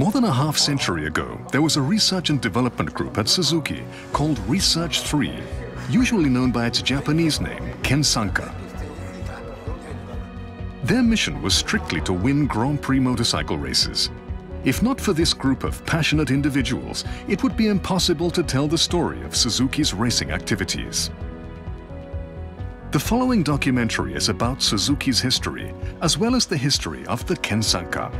More than a half-century ago, there was a research and development group at Suzuki called Research 3, usually known by its Japanese name, Kensanka. Their mission was strictly to win Grand Prix motorcycle races. If not for this group of passionate individuals, it would be impossible to tell the story of Suzuki's racing activities. The following documentary is about Suzuki's history, as well as the history of the Kensanka.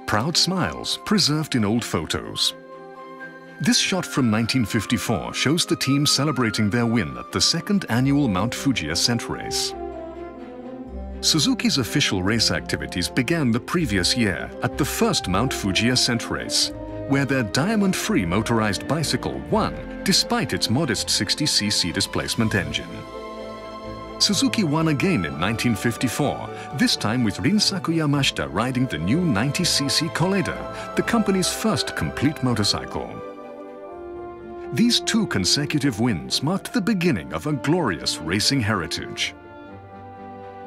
Proud smiles preserved in old photos. This shot from 1954 shows the team celebrating their win at the second annual Mount Fuji ascent race. Suzuki's official race activities began the previous year at the first Mount Fuji ascent race, where their diamond-free motorized bicycle won despite its modest 60cc displacement engine. Suzuki won again in 1954, this time with Rinsaku Yamashita riding the new 90cc Koleda, the company's first complete motorcycle. These two consecutive wins marked the beginning of a glorious racing heritage.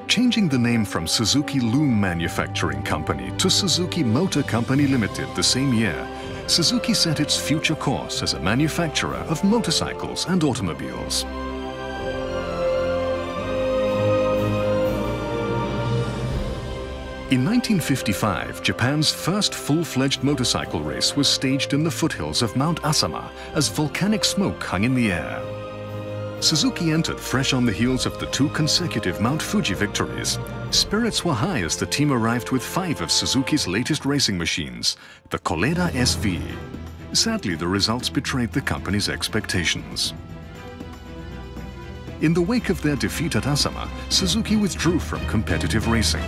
Changing the name from Suzuki Loom Manufacturing Company to Suzuki Motor Company Limited the same year, Suzuki set its future course as a manufacturer of motorcycles and automobiles. In 1955, Japan's first full-fledged motorcycle race was staged in the foothills of Mount Asama as volcanic smoke hung in the air. Suzuki entered fresh on the heels of the two consecutive Mount Fuji victories. Spirits were high as the team arrived with 5 of Suzuki's latest racing machines, the Koleda SV. Sadly, the results betrayed the company's expectations. In the wake of their defeat at Asama, Suzuki withdrew from competitive racing.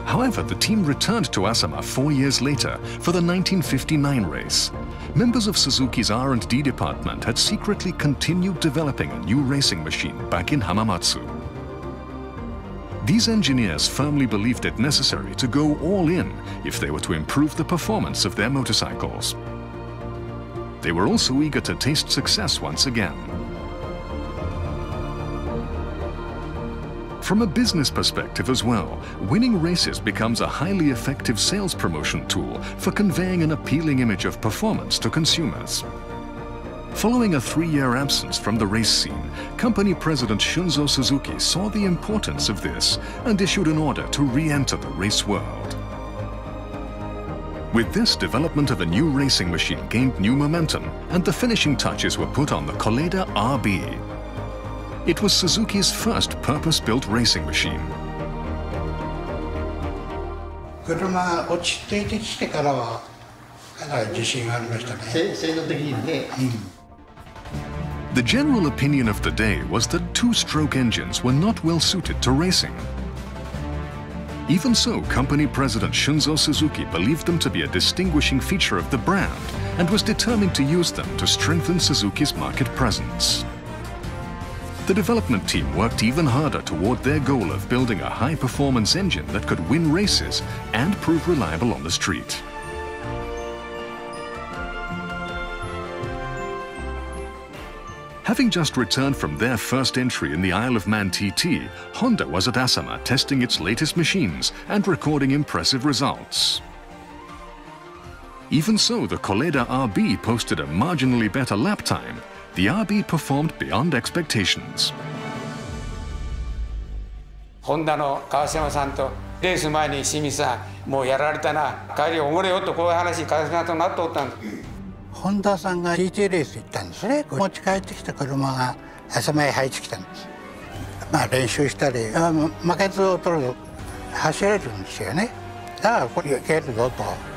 However, the team returned to Asama 4 years later for the 1959 race. Members of Suzuki's R&D department had secretly continued developing a new racing machine back in Hamamatsu. These engineers firmly believed it necessary to go all in if they were to improve the performance of their motorcycles. They were also eager to taste success once again. From a business perspective as well, winning races becomes a highly effective sales promotion tool for conveying an appealing image of performance to consumers. Following a 3-year absence from the race scene, company president Shunzo Suzuki saw the importance of this and issued an order to re-enter the race world. With this, development of a new racing machine gained new momentum, and the finishing touches were put on the Koleda RB. It was Suzuki's first purpose-built racing machine. The general opinion of the day was that two-stroke engines were not well suited to racing. Even so, company president Shunzo Suzuki believed them to be a distinguishing feature of the brand and was determined to use them to strengthen Suzuki's market presence. The development team worked even harder toward their goal of building a high-performance engine that could win races and prove reliable on the street. Having just returned from their first entry in the Isle of Man TT, Honda was at Asama testing its latest machines and recording impressive results. Even so, the Koleda RB posted a marginally better lap time. The RB performed beyond expectations. ホンダの川島さんとレース前に清水さん、もうやられたな、帰りおごれよとこういう話川島さんとなっておったんです。ホンダさんが GT レース行ったんですね。持ち帰ってきた車が朝前入ってきたんです。まあ練習したり、負けずを取ると走れるんですよね。だからこれいけるぞと。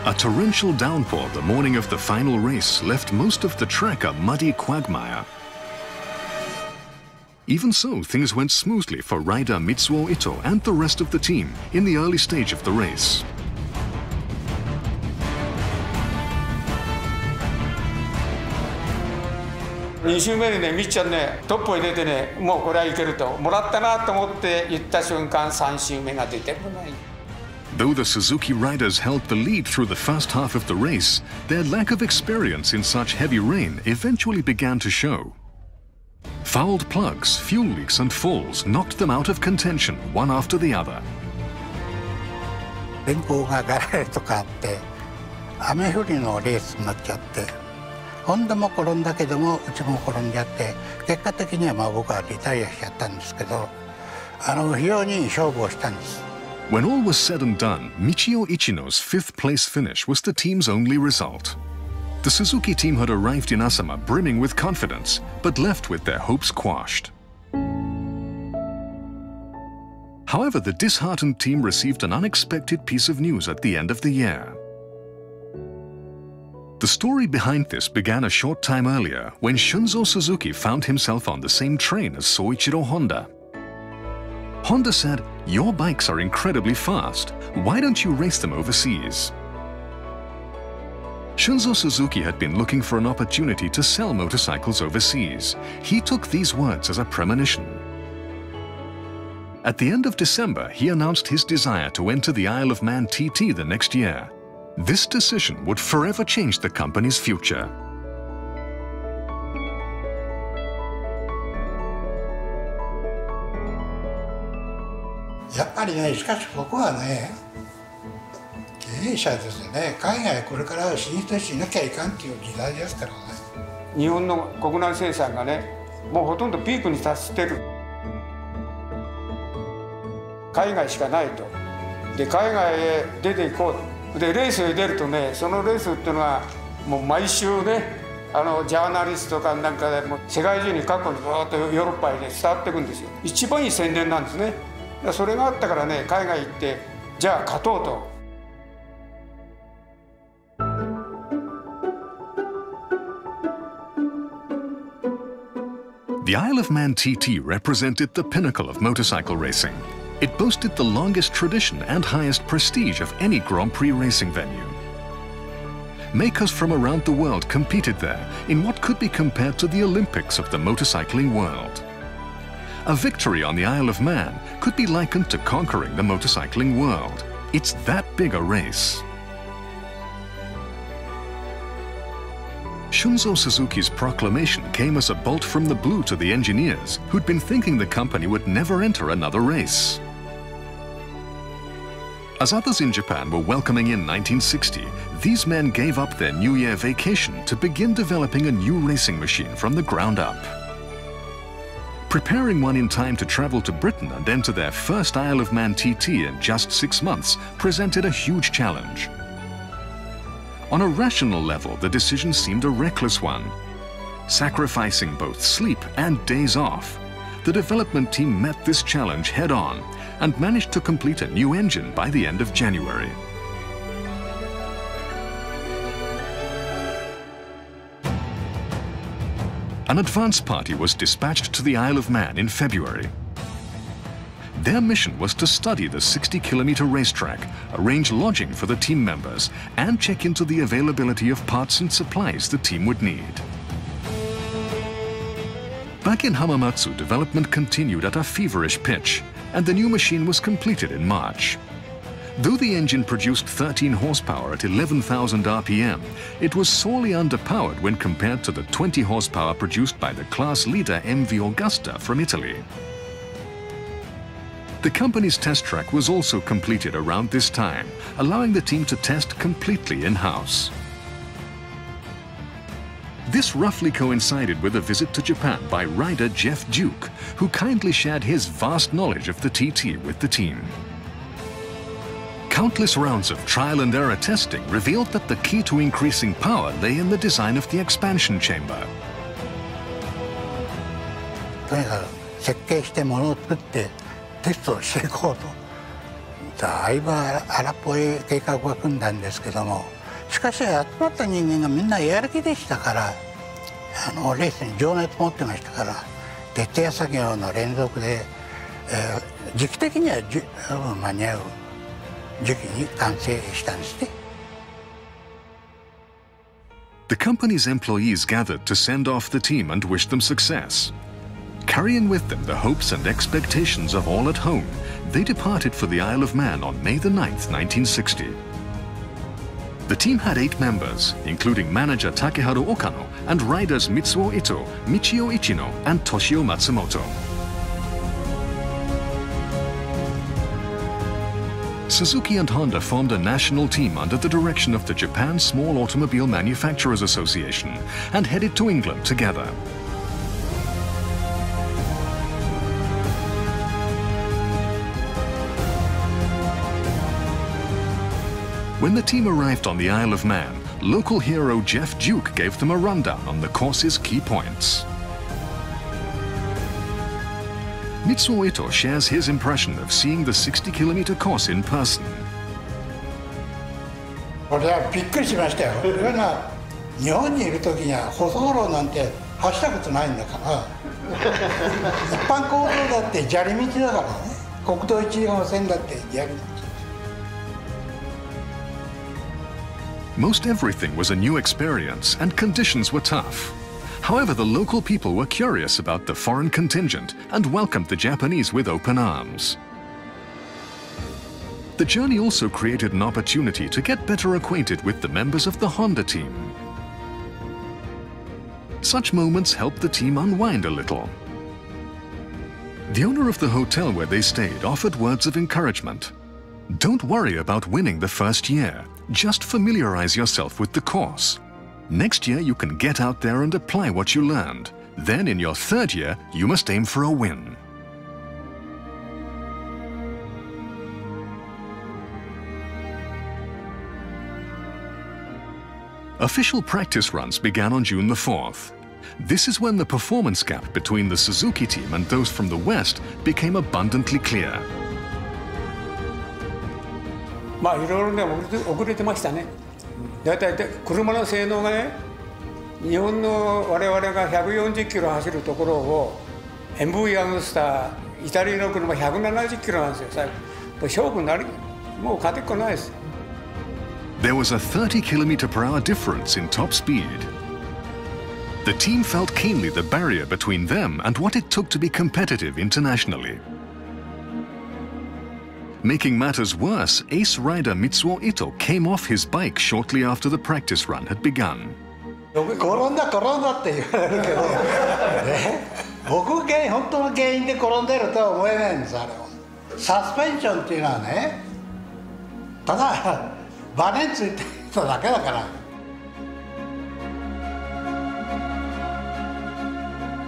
A torrential downpour the morning of the final race left most of the track a muddy quagmire. Even so, things went smoothly for rider Mitsuo Ito and the rest of the team in the early stage of the race. 2周目にねみっちゃんねトップを入れてねもうこれはいけるともらったなと思って言った瞬間3周目が出てこない。 Though the Suzuki riders held the lead through the first half of the race, their lack of experience in such heavy rain eventually began to show. Fouled plugs, fuel leaks and falls knocked them out of contention one after the other. 天候がガラリとかあって雨降りのレースになっちゃって、ホンダも転んだけどもうちも転んじゃって、結果的には僕はリタイアしちゃったんですけど、非常に勝負をしたんです。 When all was said and done, Michio Ichino's fifth place finish was the team's only result. The Suzuki team had arrived in Asama brimming with confidence, but left with their hopes quashed. However, the disheartened team received an unexpected piece of news at the end of the year. The story behind this began a short time earlier when Shunzo Suzuki found himself on the same train as Soichiro Honda. Honda said, "Your bikes are incredibly fast. Why don't you race them overseas?" Shunzo Suzuki had been looking for an opportunity to sell motorcycles overseas. He took these words as a premonition. At the end of December, he announced his desire to enter the Isle of Man TT the next year. This decision would forever change the company's future. やっぱりね、しかし僕はね、経営者ですよね、海外これから進出しなきゃいかんっていう時代ですからね。日本の国内生産がね、もうほとんどピークに達してる。海外しかないと。で、海外へ出ていこう。で、レースへ出るとね、そのレースっていうのはもう毎週ね、ジャーナリストかなんかでも世界中に各国にずっとヨーロッパにね伝わっていくんですよ。一番いい宣伝なんですね。それがあったからね、海外行ってじゃあ勝とうと。The Isle of Man TT represented the pinnacle of motorcycle racing. It boasted the longest tradition and highest prestige of any Grand Prix racing venue. Makers from around the world competed there in what could be compared to the Olympics of the motorcycling world. A victory on the Isle of Man could be likened to conquering the motorcycling world. It's that big a race. Shunzo Suzuki's proclamation came as a bolt from the blue to the engineers who'd been thinking the company would never enter another race. As others in Japan were welcoming in 1960, these men gave up their New Year vacation to begin developing a new racing machine from the ground up. Preparing one in time to travel to Britain and enter their first Isle of Man TT in just 6 months presented a huge challenge. On a rational level, the decision seemed a reckless one. Sacrificing both sleep and days off, the development team met this challenge head-on and managed to complete a new engine by the end of January. An advance party was dispatched to the Isle of Man in February. Their mission was to study the 60-kilometer racetrack, arrange lodging for the team members, and check into the availability of parts and supplies the team would need. Back in Hamamatsu, development continued at a feverish pitch, and the new machine was completed in March. Though the engine produced 13 horsepower at 11,000 RPM, it was sorely underpowered when compared to the 20 horsepower produced by the class leader MV Augusta from Italy. The company's test track was also completed around this time, allowing the team to test completely in-house. This roughly coincided with a visit to Japan by rider Jeff Duke, who kindly shared his vast knowledge of the TT with the team. Countless rounds of trial and error testing revealed that the key to increasing power lay in the design of the expansion chamber. とにかく設計してものを作ってテストをしていこうと、だいぶ荒っぽい計画を組んだんですけども、しかし集まった人間がみんなやる気でしたから、レースに情熱持ってましたから、徹底作業の連続で、時期的には間に合う時期に完成したんですね。The company's employees gathered to send off the team and wish them success. Carrying with them the hopes and expectations of all at home, they departed for the Isle of Man on May the 9th, 1960. The team had 8 members, including manager Takeharu Okano and riders Mitsuo Ito, Michio Ichino and Toshio Matsumoto. Suzuki and Honda formed a national team under the direction of the Japan Small Automobile Manufacturers Association and headed to England together. When the team arrived on the Isle of Man, local hero Jeff Duke gave them a rundown on the course's key points. Mitsuo Ito shares his impression of seeing the 60-kilometer course in person. これはびっくりしましたよ。俺が日本にいる時には舗装路なんて走ったことないんだから。一般公道だって砂利道だからね。国道1号線だって砂利道。Most everything was a new experience and conditions were tough. However, the local people were curious about the foreign contingent and welcomed the Japanese with open arms. The journey also created an opportunity to get better acquainted with the members of the Honda team. Such moments helped the team unwind a little. The owner of the hotel where they stayed offered words of encouragement. Don't worry about winning the first year. Just familiarize yourself with the course. Next year you can get out there and apply what you learned. Then in your 3rd year, you must aim for a win. Official practice runs began on June the 4th. This is when the performance gap between the Suzuki team and those from the West became abundantly clear. まあいろいろね遅れてましたね。だいたい車の性能がね、日本の我々が140キロ走るところを MV アグスターイタリアの車170キロなんですよ。最後勝負になりもう勝てっこないです。There was a 30 km/h difference in top speed. The team felt keenly the barrier between them and what it took to be competitive internationally. Making matters worse, ace rider Mitsuo Ito came off his bike shortly after the practice run had begun. 転んだって言われるけど、僕が本当の原因で転んでるとは思えないんです。あれはサスペンションっていうのはね、ただバネついてただけだから。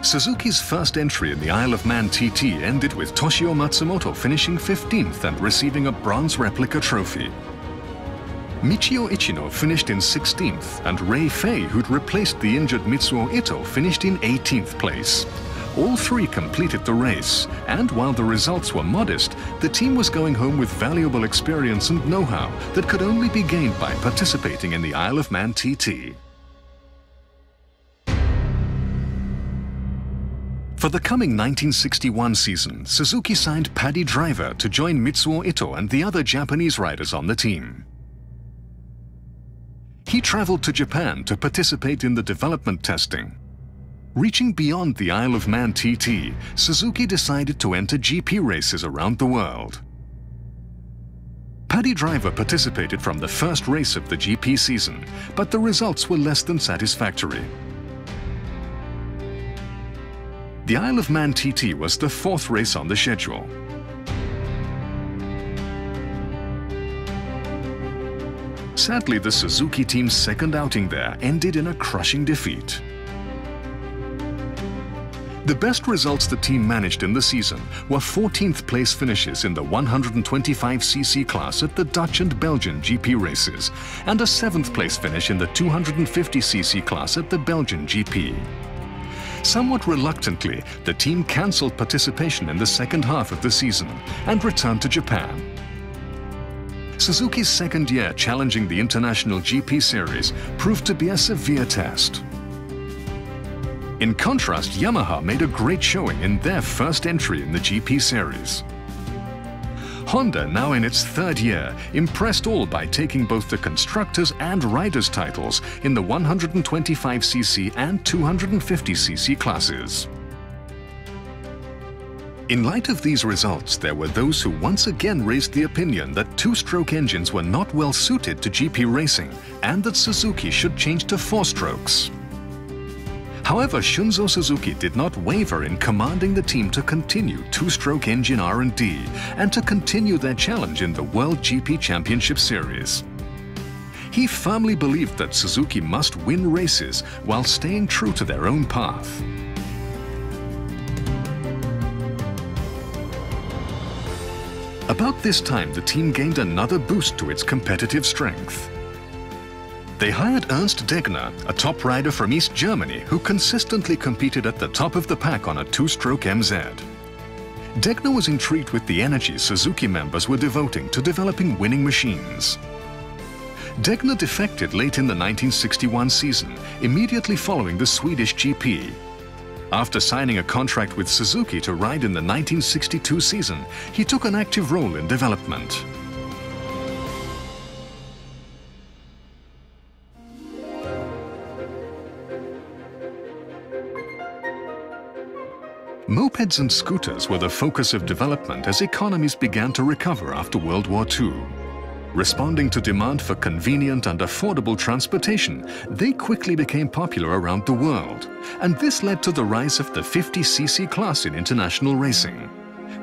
Suzuki's first entry in the Isle of Man TT ended with Toshio Matsumoto finishing 15th and receiving a bronze replica trophy. Michio Ichino finished in 16th and Rei Fei, who'd replaced the injured Mitsuo Ito, finished in 18th place. All 3 completed the race, and while the results were modest, the team was going home with valuable experience and know-how that could only be gained by participating in the Isle of Man TT. For the coming 1961 season, Suzuki signed Paddy Driver to join Mitsuo Ito and the other Japanese riders on the team. He traveled to Japan to participate in the development testing. Reaching beyond the Isle of Man TT, Suzuki decided to enter GP races around the world. Paddy Driver participated from the first race of the GP season, but the results were less than satisfactory. The Isle of Man TT was the 4th race on the schedule. Sadly, the Suzuki team's second outing there ended in a crushing defeat. The best results the team managed in the season were 14th place finishes in the 125cc class at the Dutch and Belgian GP races, and a 7th place finish in the 250cc class at the Belgian GP. Somewhat reluctantly, the team cancelled participation in the second half of the season and returned to Japan. Suzuki's second year challenging the International GP Series proved to be a severe test. In contrast, Yamaha made a great showing in their first entry in the GP Series. Honda, now in its third year, impressed all by taking both the constructors' and riders' titles in the 125cc and 250cc classes. In light of these results, there were those who once again raised the opinion that two-stroke engines were not well suited to GP racing and that Suzuki should change to four-strokes. However, Shunzo Suzuki did not waver in commanding the team to continue two-stroke engine R&D and to continue their challenge in the World GP Championship Series. He firmly believed that Suzuki must win races while staying true to their own path. About this time, the team gained another boost to its competitive strength. They hired Ernst Degner, a top rider from East Germany who consistently competed at the top of the pack on a two-stroke MZ. Degner was intrigued with the energy Suzuki members were devoting to developing winning machines. Degner defected late in the 1961 season, immediately following the Swedish GP. After signing a contract with Suzuki to ride in the 1962 season, he took an active role in development. Mopeds and scooters were the focus of development as economies began to recover after World War II. Responding to demand for convenient and affordable transportation, they quickly became popular around the world, and this led to the rise of the 50cc class in international racing.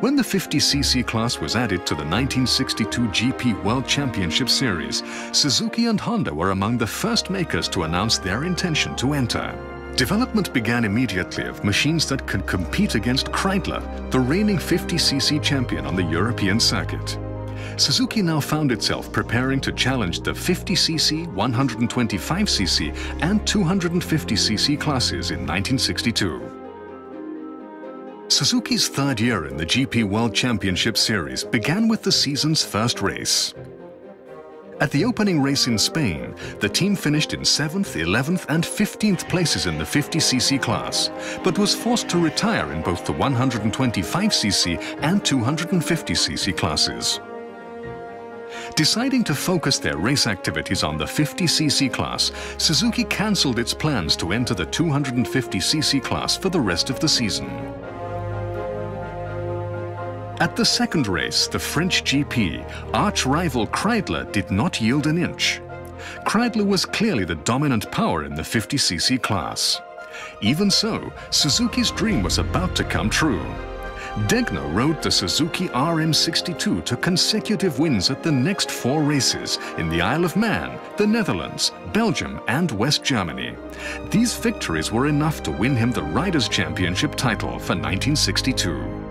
When the 50cc class was added to the 1962 GP World Championship Series, Suzuki and Honda were among the first makers to announce their intention to enter. Development began immediately of machines that could compete against Kreidler, the reigning 50cc champion on the European circuit. Suzuki now found itself preparing to challenge the 50cc, 125cc and 250cc classes in 1962. Suzuki's third year in the GP World Championship Series began with the season's first race. At the opening race in Spain, the team finished in 7th, 11th and 15th places in the 50cc class, but was forced to retire in both the 125cc and 250cc classes. Deciding to focus their race activities on the 50cc class, Suzuki cancelled its plans to enter the 250cc class for the rest of the season. At the second race, the French GP, arch-rival Kreidler did not yield an inch. Kreidler was clearly the dominant power in the 50cc class. Even so, Suzuki's dream was about to come true. Degner rode the Suzuki RM62 to consecutive wins at the next 4 races in the Isle of Man, the Netherlands, Belgium and West Germany. These victories were enough to win him the Riders' Championship title for 1962.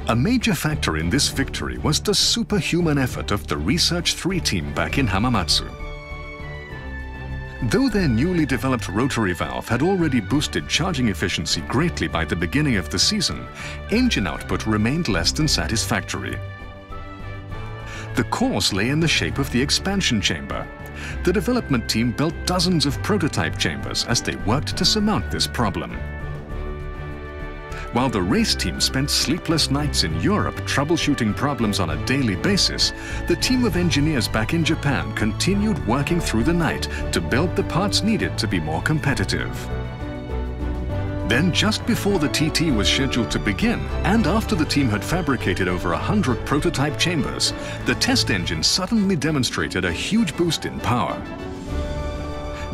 A major factor in this victory was the superhuman effort of the Research 3 team back in Hamamatsu. Though their newly developed rotary valve had already boosted charging efficiency greatly by the beginning of the season, engine output remained less than satisfactory. The cause lay in the shape of the expansion chamber. The development team built dozens of prototype chambers as they worked to surmount this problem. While the race team spent sleepless nights in Europe troubleshooting problems on a daily basis, the team of engineers back in Japan continued working through the night to build the parts needed to be more competitive. Then, just before the TT was scheduled to begin, and after the team had fabricated over 100 prototype chambers, the test engine suddenly demonstrated a huge boost in power.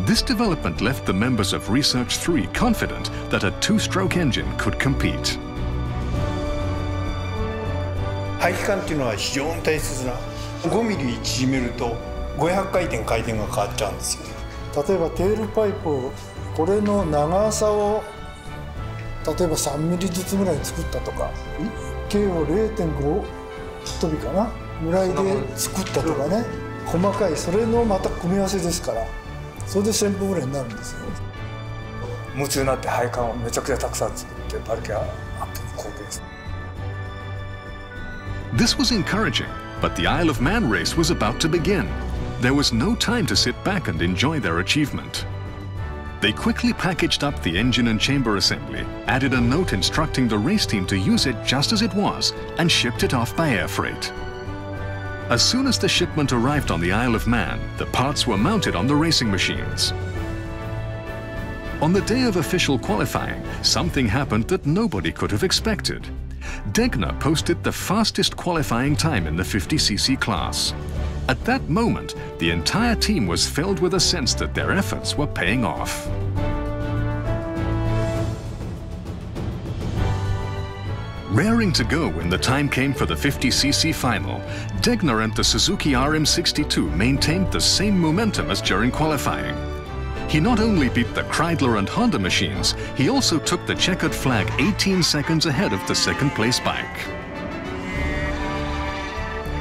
This development left the members of Research 3 confident that a two-stroke engine could compete. 排気管っていうのは非常に大切な5ミリ縮めると500回転回転が変わっちゃうんですよ。例えばテールパイプこれの長さを例えば3ミリずつぐらい作ったとか、径を 0.5 飛びかなぐらいで作ったとかね、細かいそれのまた組み合わせですから。それで1000分ぐらいになるんですよ。夢中になって配管をめちゃくちゃたくさん作って馬力アップに貢献する。This was encouraging, but the Isle of Man race was about to begin. There was no time to sit back and enjoy their achievement. They quickly packaged up the engine and chamber assembly, added a note instructing the race team to use it just as it was, and shipped it off by air freight. As soon as the shipment arrived on the Isle of Man, the parts were mounted on the racing machines. On the day of official qualifying, something happened that nobody could have expected. Degner posted the fastest qualifying time in the 50cc class. At that moment, the entire team was filled with a sense that their efforts were paying off. Raring to go when the time came for the 50cc final, Degner and the Suzuki RM62 maintained the same momentum as during qualifying. He not only beat the Kreidler and Honda machines, he also took the checkered flag 18 seconds ahead of the second-place bike.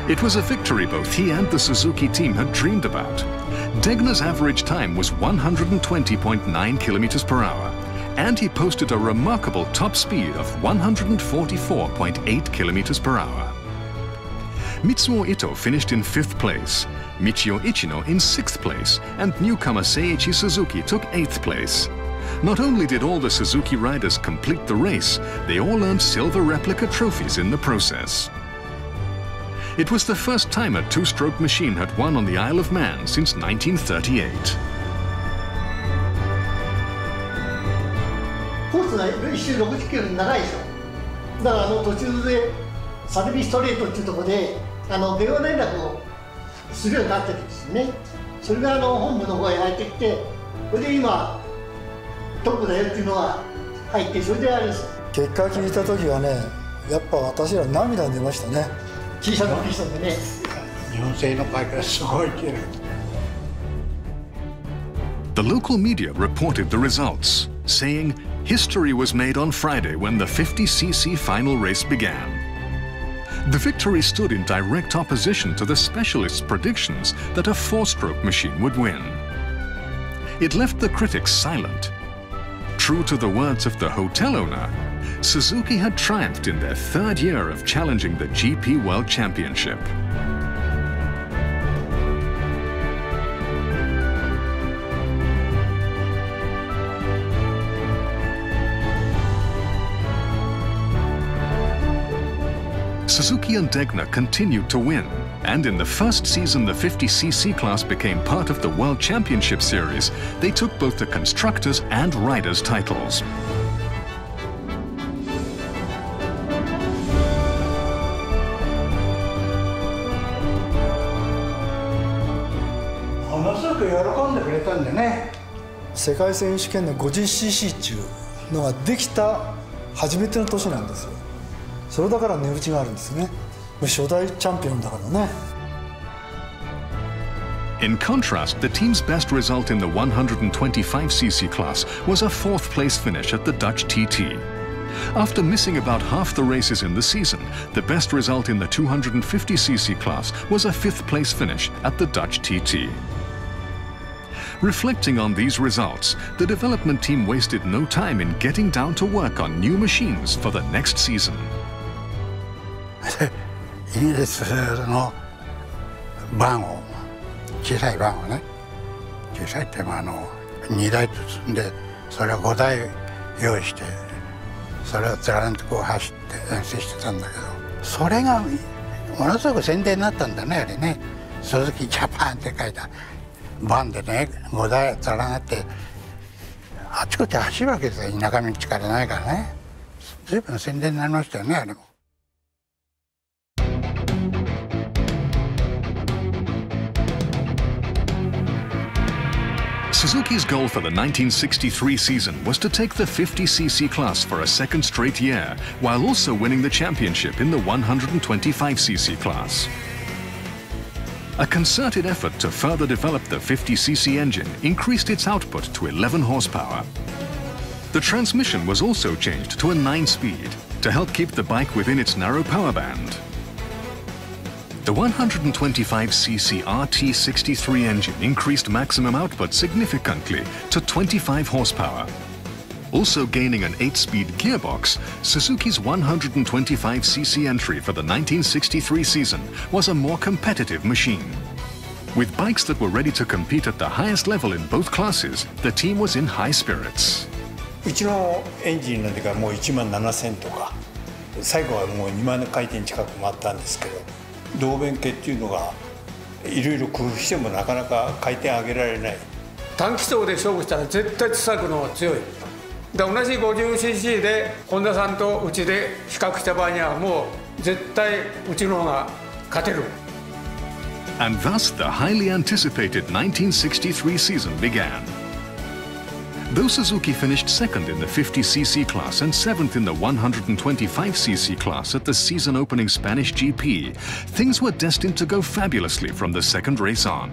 It was a victory both he and the Suzuki team had dreamed about. Degner's average time was 120.9 kilometers per hour, and he posted a remarkable top speed of 144.8 kilometers per hour. Mitsuo Ito finished in 5th place, Michio Ichino in 6th place, and newcomer Seiichi Suzuki took 8th place. Not only did all the Suzuki riders complete the race, they all earned silver replica trophies in the process. It was the first time a two-stroke machine had won on the Isle of Man since 1938. コースが1周60キロで長いでしょ。だから途中でサルビストレートっていうところで電話連絡をするようになってるんですよね。それが本部の方へ入ってきて、それで今トップだよっていうのが入って、それであれです。結果聞いた時はね、やっぱ私ら涙出ましたね。小さなピストンでね。日本製のバイクがすごい綺麗。The local media reported the results, saying history was made on Friday when the 50cc final race began. The victory stood in direct opposition to the specialists' predictions that a four-stroke machine would win. It left the critics silent. True to the words of the hotel owner, Suzuki had triumphed in their 3rd year of challenging the GP World Championship. Suzuki and Degner continued to win, and in the first season the 50cc class became part of the World Championship Series, they took both the Constructors' and Riders' titles. Suzuki 世界選手権の 50cc っていうのができた初めての年なんですよ。それだから値打ちがあるんですね。初代チャンピオンだからね。In contrast, the team's best result in the 125cc class was a 4th place finish at the Dutch TT. After missing about half the races in the season, the best result in the 250cc class was a 5th place finish at the Dutch TT. Reflecting on these results, the development team wasted no time in getting down to work on new machines for the next season. イギリスのバンを小さいバンをね、小さいって2台積んでそれを5台用意してそれを連ねてこう走って遠征してたんだけど、それがものすごく宣伝になったんだね、あれね。鈴木ジャパンって書いたバンでね、5台連なってあちこち走るわけですよ。田舎道からないからね。随分宣伝になりましたよね、あれも。Suzuki's goal for the 1963 season was to take the 50cc class for a 2nd straight year, while also winning the championship in the 125cc class. A concerted effort to further develop the 50cc engine increased its output to 11 horsepower. The transmission was also changed to a 9-speed to help keep the bike within its narrow power band. The 125cc RT63 engine increased maximum output significantly to 25 horsepower. Also gaining an 8-speed gearbox, Suzuki's 125cc entry for the 1963 season was a more competitive machine. With bikes that were ready to compete at the highest level in both classes, the team was in high spirits. うちのエンジンなんていうかもう1万7000とか最後はもう2万回転近く回ったんですけど、動弁系っていうのがいろいろ工夫してもなかなか回転上げられない。短気筒で勝負したら絶対小さくの方が強い。で同じ 50cc で本田さんとうちで比較した場合にはもう絶対うちの方が勝てる。And thus the highly anticipated 1963 season began. Though Suzuki finished second in the 50cc class and seventh in the 125cc class at the season-opening Spanish GP, things were destined to go fabulously from the second race on.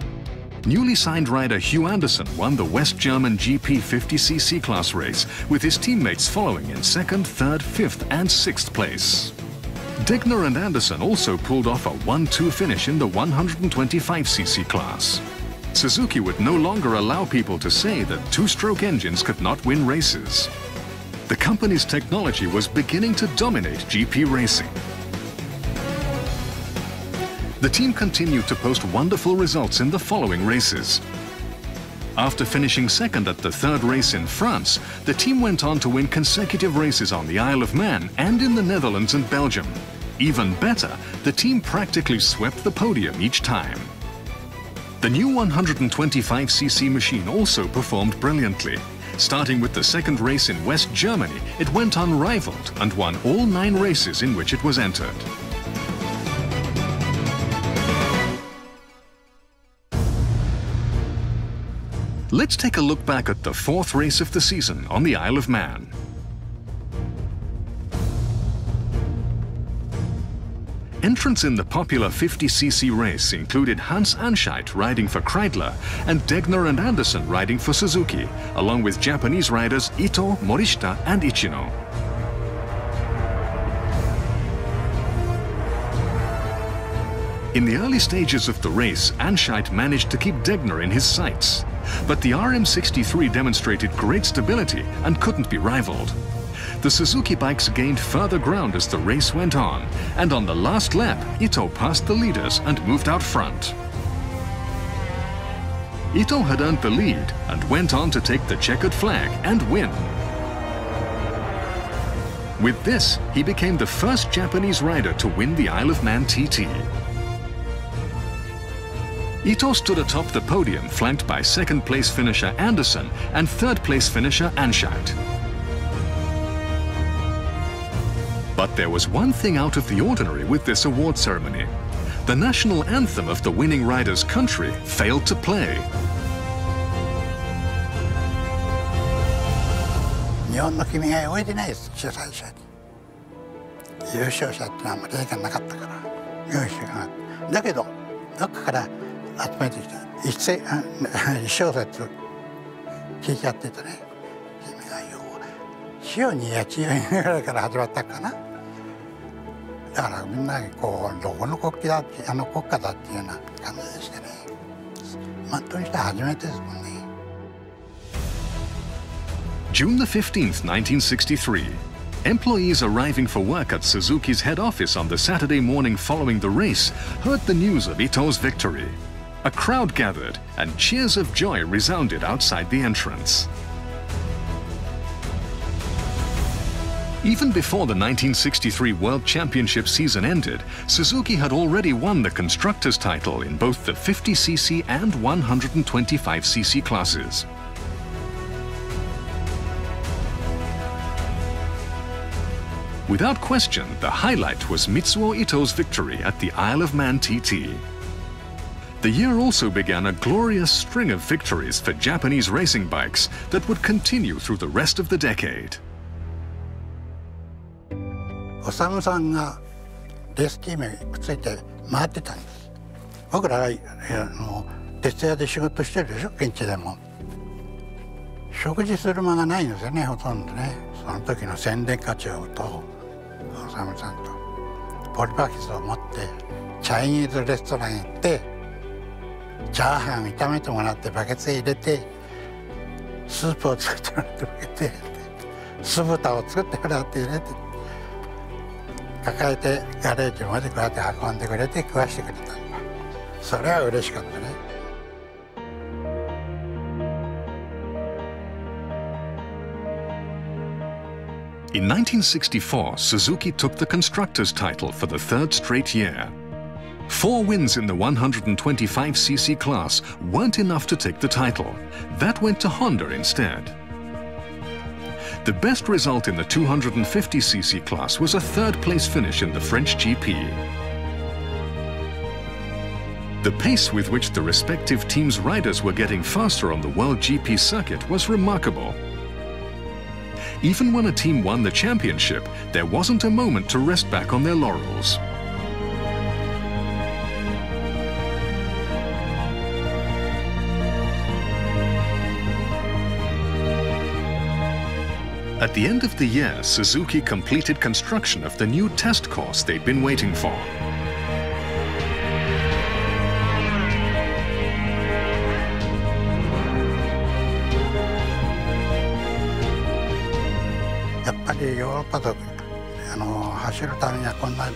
Newly signed rider Hugh Anderson won the West German GP 50cc class race, with his teammates following in second, third, fifth and sixth place. Degner and Anderson also pulled off a 1-2 finish in the 125cc class. Suzuki would no longer allow people to say that two-stroke engines could not win races. The company's technology was beginning to dominate GP racing. The team continued to post wonderful results in the following races. After finishing second at the third race in France, the team went on to win consecutive races on the Isle of Man and in the Netherlands and Belgium. Even better, the team practically swept the podium each time. The new 125cc machine also performed brilliantly. Starting with the second race in West Germany, it went unrivaled and won all 9 races in which it was entered. Let's take a look back at the 4th race of the season on the Isle of Man. Entrants in the popular 50cc race included Hans Anscheit riding for Kreidler and Degner and Anderson riding for Suzuki, along with Japanese riders Ito, Morishita and Ichino. In the early stages of the race, Anscheit managed to keep Degner in his sights, but the RM63 demonstrated great stability and couldn't be rivaled. The Suzuki bikes gained further ground as the race went on, and on the last lap, Ito passed the leaders and moved out front. Ito had earned the lead and went on to take the checkered flag and win. With this, he became the first Japanese rider to win the Isle of Man TT. Ito stood atop the podium, flanked by second-place finisher Anderson and third-place finisher Anscheit. But there was one thing out of the ordinary with this award ceremony. The national anthem of the winning rider's country failed to play. 日本の君が動いてないです、主催者に。優勝者ってのはあんまり影響なかったから、優勝が。だけど、どっかから集めてきた一小節聞いちゃっててね、君が言う、潮にやちよいぐらいから始まったかな。だからみんなこうどこの国旗だって国家だっていうような感じでしてね。まあとにして初めてですもんね。June the 15th, 1963. Employees arriving for work at Suzuki's head office on the Saturday morning following the race heard the news of Ito's victory. A crowd gathered and cheers of joy resounded outside the entrance. Even before the 1963 World Championship season ended, Suzuki had already won the constructors' title in both the 50cc and 125cc classes. Without question, the highlight was Mitsuo Ito's victory at the Isle of Man TT. The year also began a glorious string of victories for Japanese racing bikes that would continue through the rest of the decade. おさむさんがレースチームにくっついて回ってたんです。僕らは徹夜で仕事してるでしょ、現地でも。食事する間がないんですよね、ほとんどね。その時の宣伝課長とおさむさんとポリバケツを持ってチャイニーズレストラン行ってチャーハン炒めてもらってバケツへ入れてスープを作ってもらってバケツへ入れて酢豚を作ってもらって入れて抱えてガレージまでこうやって運んでくれて食わしてくれたんだ。それは嬉しかったね。In 1964, Suzuki took the constructors' title for the third straight year. 4 wins in the 125cc class weren't enough to take the title. That went to Honda instead. The best result in the 250cc class was a third-place finish in the French GP. The pace with which the respective teams' riders were getting faster on the World GP circuit was remarkable. Even when a team won the championship, there wasn't a moment to rest back on their laurels. At the end of the year, Suzuki completed construction of the new test course they'd been waiting for.ヨーロッパと走るためにはこんな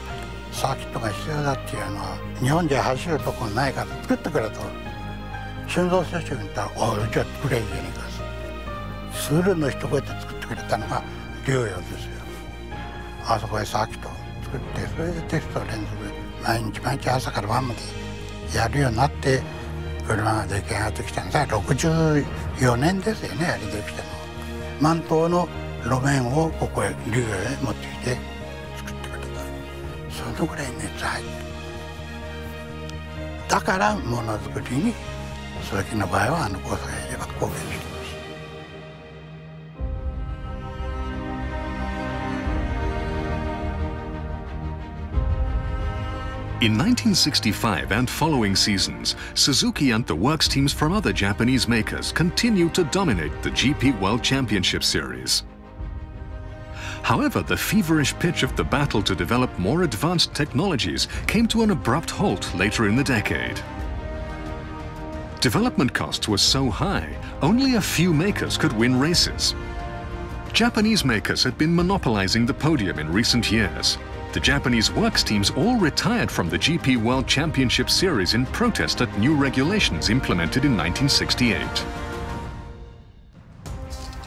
サーキットが必要だっていうのは日本じゃ走るとこないから作ってくれと春蔵社長に言ったら「おい、うちは作れんじゃねえか」スールの一声で作ってくれたのが龍陽ですよ。あそこへサーキットを作ってそれでテスト連続毎日朝から晩までやるようになって車が出来上がってきたんです。64年ですよね、あれできたの。満島の路面をここへ龍陽へ持ってきて作ってくれた。そのぐらい熱入ってだからものづくりに鈴木の場合はあの交差点が貢献しています。In 1965 and following seasons, Suzuki and the works teams from other Japanese makers continued to dominate the GP World Championship Series. However, the feverish pitch of the battle to develop more advanced technologies came to an abrupt halt later in the decade. Development costs were so high, only a few makers could win races. Japanese makers had been monopolizing the podium in recent years. The Japanese works teams all retired from the GP World Championship Series in protest at new regulations implemented in 1968.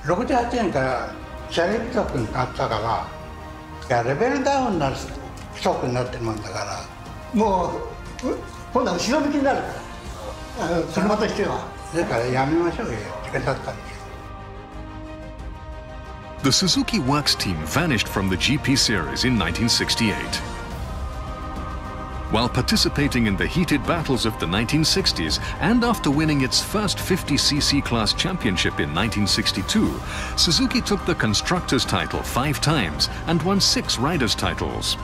68年から車両規則になったから、レベルダウンな規則になってるもんだから、もう今度は後ろ向きになるから、車としては。だからやめましょうよってだったんです。The Suzuki Works team vanished from the GP series in 1968. While participating in the heated battles of the 1960s and after winning its first 50cc class championship in 1962, Suzuki took the constructors' title 5 times and won 6 riders' titles.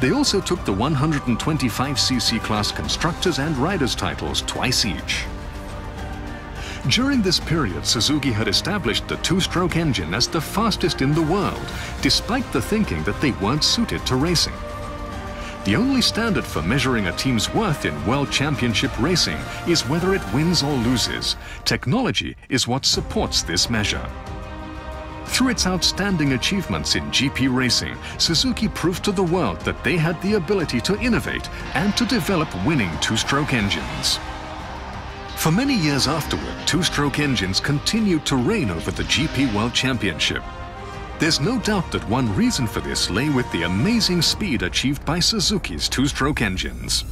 They also took the 125cc class constructors and riders' titles twice each. During this period, Suzuki had established the 2-stroke engine as the fastest in the world, despite the thinking that they weren't suited to racing. The only standard for measuring a team's worth in World Championship racing is whether it wins or loses. Technology is what supports this measure. Through its outstanding achievements in GP racing, Suzuki proved to the world that they had the ability to innovate and to develop winning 2-stroke engines. For many years afterward, 2-stroke engines continued to reign over the GP World Championship. There's no doubt that one reason for this lay with the amazing speed achieved by Suzuki's 2-stroke engines.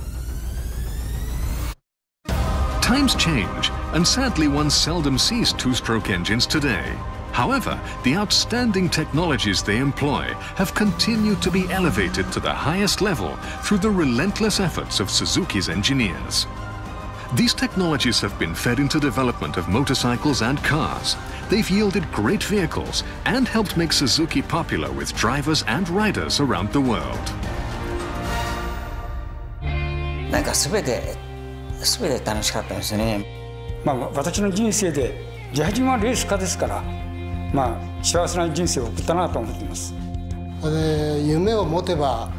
Times change, and sadly one seldom sees 2-stroke engines today. However, the outstanding technologies they employ have continued to be elevated to the highest level through the relentless efforts of Suzuki's engineers. These technologies have been fed into development of motorcycles and cars. They've yielded great vehicles and helped make Suzuki popular with drivers and riders around the world. なんか全て楽しかったですね。私の人生で出始めはレース家ですから、幸せな人生を送ったなと思っています。夢を持てば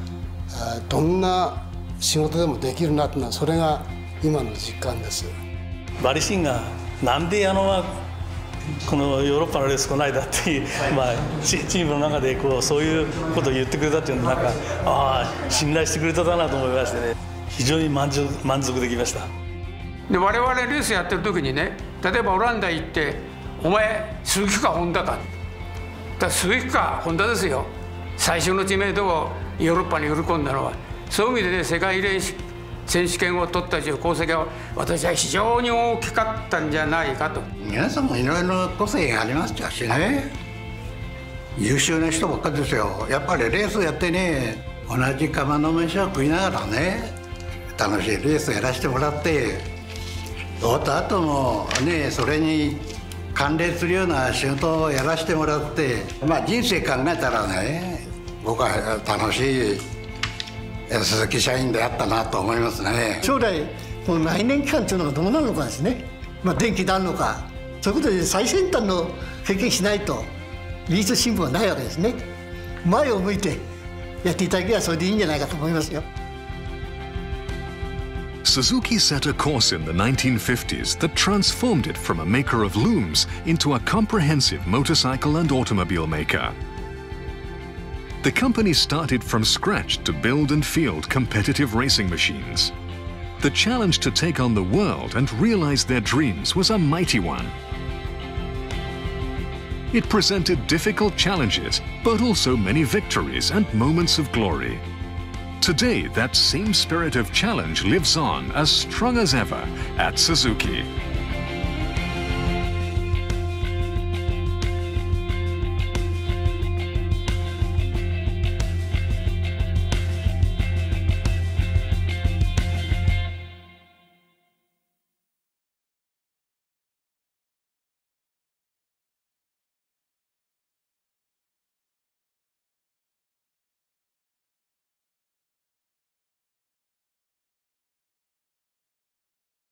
どんな仕事でもできるなってのはそれが今の実感です。馬力士がなんでこのヨーロッパのレース来ないだっていう、チームの中でそういうことを言ってくれたっていうのは信頼してくれただなと思いましてね、非常に満足できました。で我々レースやってる時にね、例えばオランダ行って「お前鈴木かホンダか」だスイカかホンダですよ。最初の知名度をヨーロッパに売り込んだのは。そういう意味でね、世界選手権を取ったという功績は私は非常に大きかったんじゃないかと。皆さんもいろいろ個性がありましたしね、優秀な人ばっかりですよ。やっぱりレースやってね、同じ釜の飯を食いながらね、楽しいレースやらせてもらって、終わった後もね、それに関連するような仕事をやらせてもらって、まあ人生考えたらね、僕は楽しい鈴木社員であったなと思いますね。将来この内燃機関というのがどうなるのかですね、電気であるのか、そういうことで最先端の経験しないと技術進歩はないわけですね。前を向いてやっていただければそれでいいんじゃないかと思いますよ。Suzuki set a course in the 1950s that transformed it from a maker of looms into a comprehensive motorcycle and automobile maker. The company started from scratch to build and field competitive racing machines. The challenge to take on the world and realize their dreams was a mighty one. It presented difficult challenges, but also many victories and moments of glory. Today, that same spirit of challenge lives on as strong as ever at Suzuki.